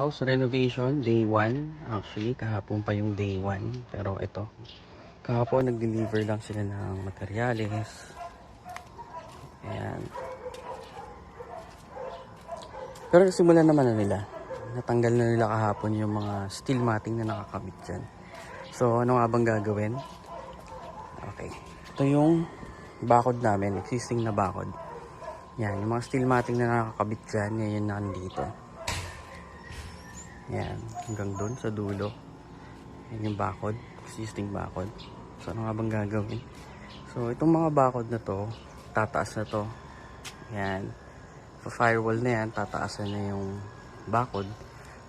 House renovation, day 1. Actually, kahapon pa yung day 1. Pero ito, kahapon nag-deliver lang sila ng materyales. Ayan. Pero simulan naman na nila. Natanggal na nila kahapon yung mga steel matting na nakakabit dyan. So, ano nga bang gagawin? Okay. Ito yung bakod namin, existing na bakod. Yan, yung mga steel matting na nakakabit dyan, yan yung nandito. Yan, hanggang doon sa dulo. Yan yung bakod, existing bakod. So, ano nga bang gagawin? So, itong mga bakod na to, tataas na to. Yan. So, firewall na yan, tataasan na yung bakod.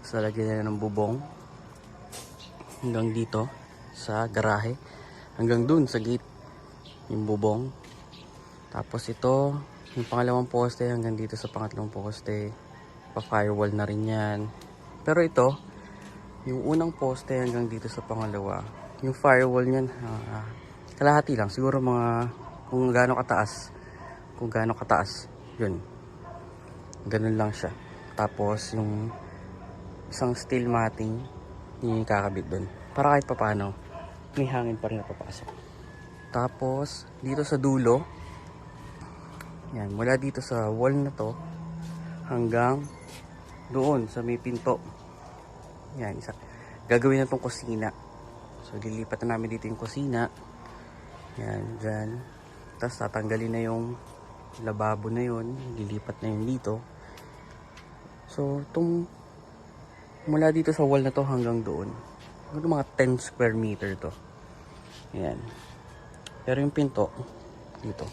So, lalagyan na ng bubong. Hanggang dito, sa garahe. Hanggang doon, sa gate. Yung bubong. Tapos ito, yung pangalawang poste, hanggang dito sa pangatlong poste. Pa-firewall na rin yan. Pero ito, yung unang poste hanggang dito sa pangalawa, yung firewall niyan, kalahati lang. Siguro mga, kung gaano kataas, yun. Ganun lang siya. Tapos, yung isang steel matting, yung kakabit dun. Para kahit papano, may hangin pa rin na papasok. Tapos, dito sa dulo, yan, mula dito sa wall na to, hanggang doon sa may pinto. Yan, isa. Gagawin na tong kusina. So, lilipat na namin dito yung kusina. Yan, dyan. Tapos, tatanggalin na yung lababo na yun. Lilipat na yun dito. So, itong mula dito sa wall na to hanggang doon. Hanggang mga 10 square meter to. Yan. Pero yung pinto, dito.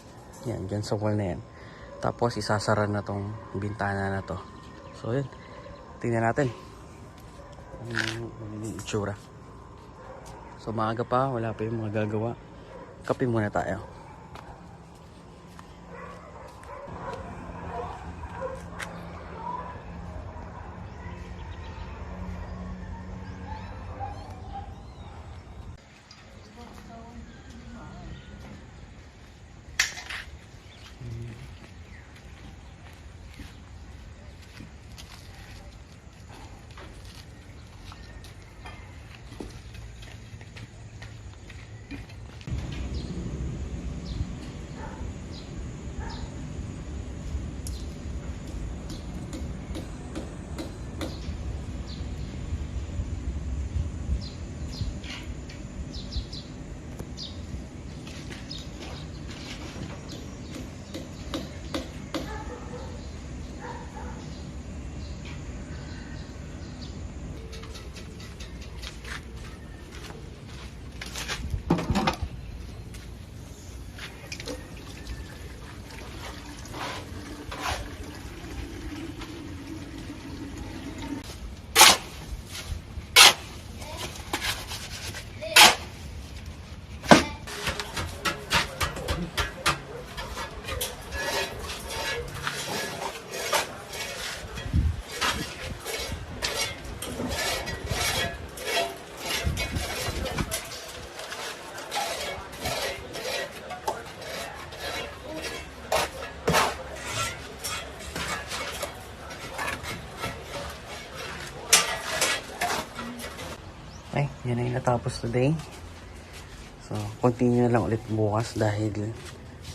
Yan, dyan sa wall na yan. Tapos, isasara na tong bintana na to. So, yun. Tingnan natin. Ano yung itsura. So, maaga pa. Wala pa yung mga gagawa. Kape muna tayo. Ay, yan na yung natapos today. So, continue na lang ulit bukas dahil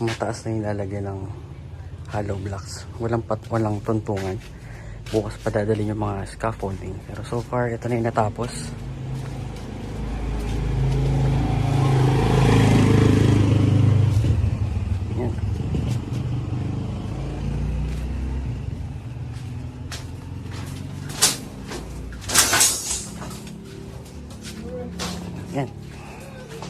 mataas na yung lalagyan ng hollow blocks. Walang tuntungan. Bukas pa dadalhin yung mga scaffolding. Pero so far, ito na yung natapos. Yan. Yan.